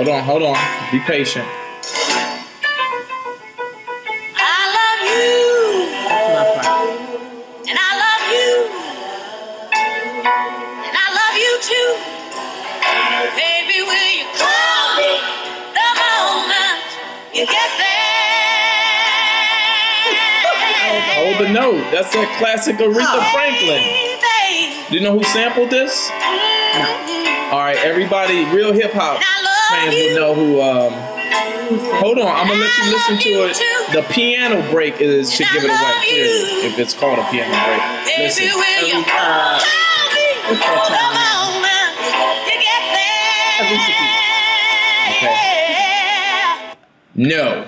Hold on. Be patient. I love you. That's my part. And I love you. And I love you too. Baby, will you call me the moment you get there? Hold the note. That's a classic Aretha Franklin. Do you know who sampled this? No. All right, everybody, real hip hop fans will know who. Hold on, I'm gonna let you listen to it. The piano break should give it away. Clearly, if it's called a piano break. Listen. Okay. No.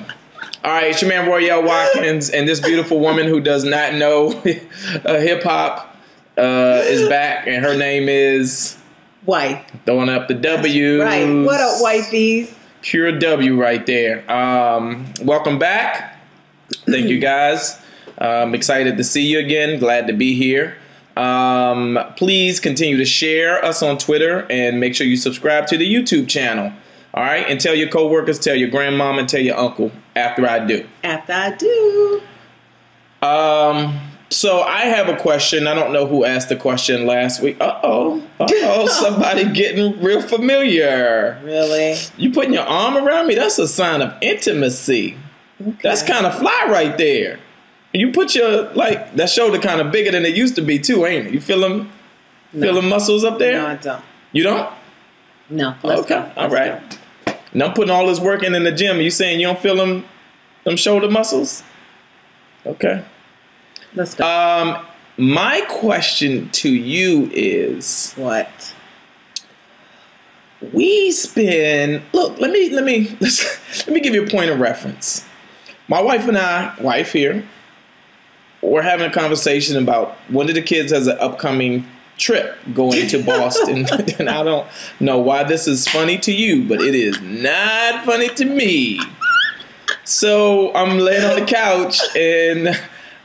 All right, it's your man Royale Watkins, and this beautiful woman who does not know hip hop is back, and her name is Wife. Throwing up the W's. Right. What up, wifeys? Pure W right there. Welcome back. Thank you guys. I'm excited to see you again. Glad to be here. Please continue to share us on Twitter and make sure you subscribe to the YouTube channel. All right, and tell your coworkers, tell your grandmama, and tell your uncle after I do. After I do. So I have a question. I don't know who asked the question last week. Somebody getting real familiar. Really? You putting your arm around me? That's a sign of intimacy. Okay. That's kind of fly right there. You put your, that shoulder kind of bigger than it used to be too, ain't it? You feel them muscles up there? No, I don't. You don't? No. Let's go. All right. Now I'm putting all this work in the gym. You saying you don't feel them shoulder muscles? Okay. Let's go. My question to you is what? We spend. Look, let me give you a point of reference. My wife and wife here, we're having a conversation about one of the kids has an upcoming trip going to Boston. And I don't know why this is funny to you, but it is not funny to me. So I'm laying on the couch and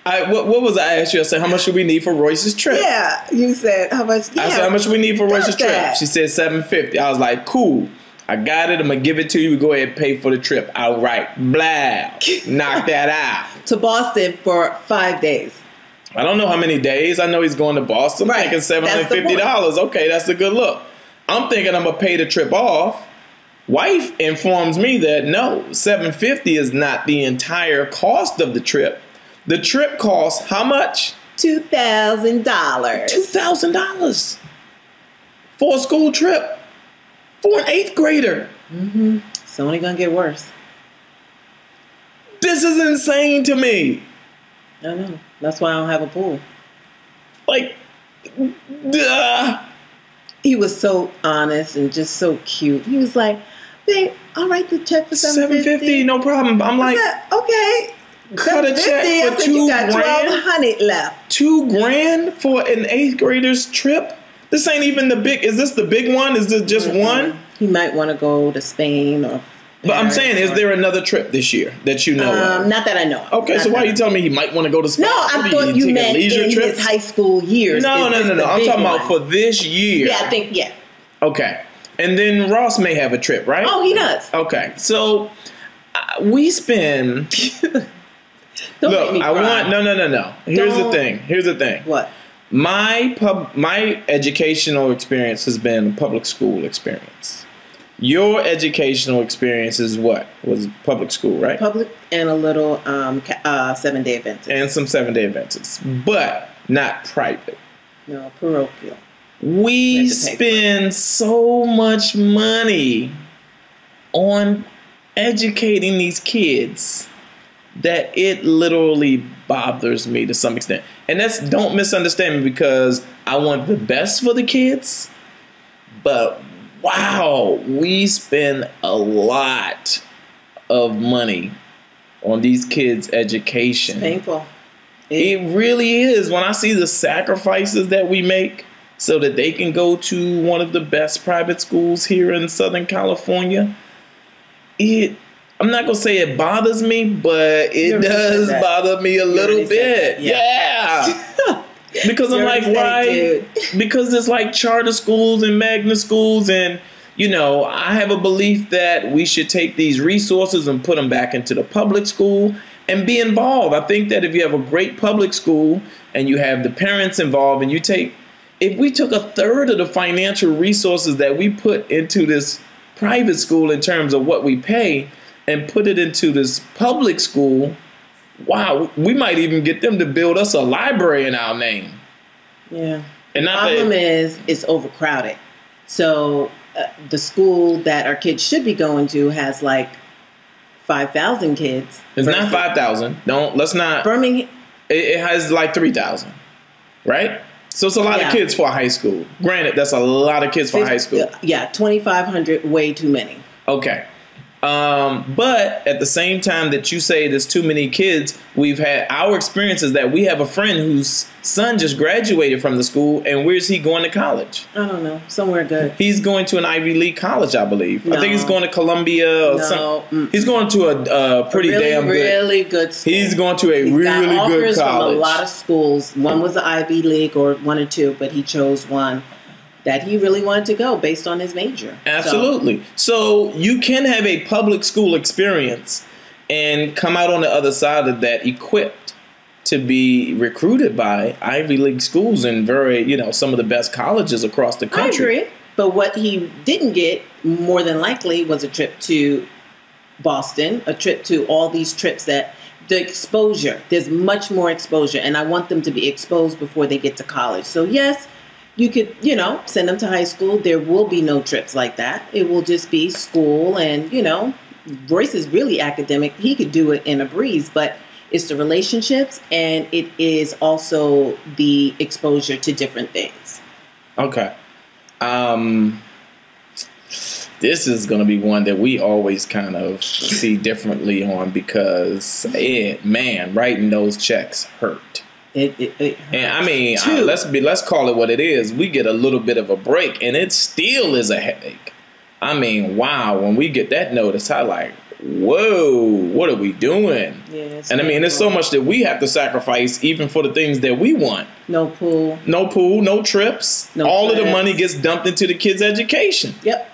what was I asked you? I said, how much should we need for Royce's trip? Yeah, you said how much? Yeah, I said, how much do we need for Royce's trip? She said $750. I was like, cool. I got it. I'm gonna give it to you. Go ahead and pay for the trip. All right. Blah. Knock that out. To Boston for 5 days. I don't know how many days. I know he's going to Boston. Right. Making $750. Okay, that's a good look. I'm thinking I'm gonna pay the trip off. Wife informs me that no, $750 is not the entire cost of the trip. The trip costs how much? $2,000. $2,000 for a school trip for an 8th grader. Mm-hmm. It's only gonna get worse. This is insane to me. I know. That's why I don't have a pool. He was so honest and just so cute. He was like, babe, I'll write the check for $750. No problem. I'm like, okay. Cut a check for $2,000. You got $1,200 left. $2,000 for an 8th grader's trip? This ain't even the big. Is this the big one? Is this just one? He might want to go to Spain or. But I'm saying, is there another trip this year that you know of? Not that I know of. Okay, so why are you telling me he might want to go to Spain? No, I thought you meant in his high school years. No. I'm talking about for this year. Yeah, I think, yeah. Okay. And then Ross may have a trip, right? Oh, he does. Okay. So we spend... Don't Look, make me cry. No. Here's the thing. What? My educational experience has been a public school experience. Your educational experience is what? Was public school, right? Public and a little 7-day Adventist. And some 7-day Adventists, but not private. No, parochial. We spend so much money on educating these kids that it literally bothers me to some extent. And don't misunderstand me, because I want the best for the kids, but wow, we spend a lot of money on these kids' education. It's painful. It really is. When I see the sacrifices that we make so that they can go to one of the best private schools here in Southern California, I'm not going to say it bothers me, but it does bother me a little bit. Yeah. Because I'm like, why? Because it's like charter schools and magnet schools, and I have a belief that we should take these resources and put them back into the public school and be involved. I think that if you have a great public school and you have the parents involved and if we took a third of the financial resources that we put into this private school in terms of what we pay and put it into this public school, wow, we might even get them to build us a library in our name. Yeah. And the problem is it's overcrowded. So the school that our kids should be going to has like 5,000 kids. It's not 5,000. Let's not. Birmingham. It has like 3,000, right? So it's a lot of kids for a high school. Granted, that's a lot of kids for high school. Yeah, 2,500, way too many. Okay. But at the same time that you say there's too many kids, we've had our experiences that we have a friend whose son just graduated from the school, and where's he going to college? I don't know. Somewhere good. He's going to an Ivy League college, I believe. No. I think he's going to Columbia or something. He's going to a pretty really good school. He's going to a really good college. From a lot of schools. One was the Ivy League or one or two, but he chose one that he really wanted to go based on his major. Absolutely. So you can have a public school experience and come out on the other side of that equipped to be recruited by Ivy League schools and some of the best colleges across the country. I agree. But what he didn't get, more than likely, was a trip to Boston, a trip to all these trips that the exposure, there's much more exposure. And I want them to be exposed before they get to college. So yes, you could, send them to high school. There will be no trips like that. It will just be school. And, Royce is really academic. He could do it in a breeze, but it's the relationships and it is also the exposure to different things. Okay. This is going to be one that we always kind of see differently on because, writing those checks hurt. It and I mean, let's call it what it is. We get a little bit of a break, and it still is a headache. I mean, wow! When we get that notice, I like, whoa! What are we doing? Yeah, and I mean, there's so much that we have to sacrifice, even for the things that we want. No pool, no trips. All of the money gets dumped into the kids' education. Yep.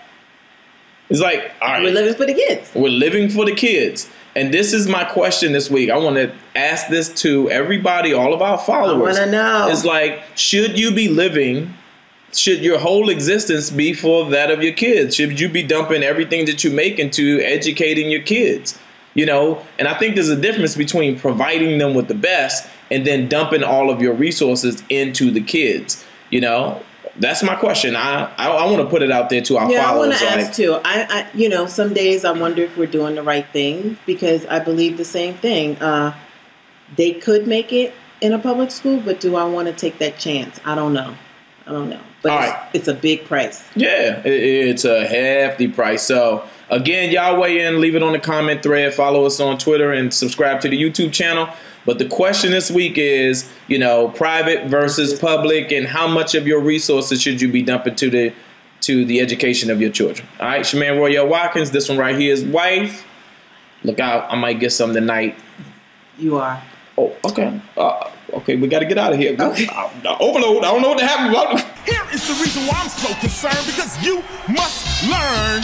It's like, all right, we're living for the kids. We're living for the kids. And this is my question this week. I want to ask this to everybody, all of our followers. I want to know. It's like, should your whole existence be for that of your kids? Should you be dumping everything that you make into educating your kids? And I think there's a difference between providing them with the best and then dumping all of your resources into the kids. That's my question. I want to put it out there to our followers. I want to ask too. I some days I wonder if we're doing the right thing because I believe the same thing. They could make it in a public school, but do I want to take that chance? I don't know. But it's a big price. Yeah, it's a hefty price. So again, y'all weigh in, leave it on the comment thread, follow us on Twitter, and subscribe to the YouTube channel. But the question this week is, private versus public, and how much of your resources should you be dumping to the education of your children? All right, it's your man Royale Watkins. This one right here is wife. Look out, I might get some tonight. You are. Oh, okay. Okay, we got to get out of here. Okay. Overload. I don't know what happened. Here is the reason why I'm so concerned, because you must learn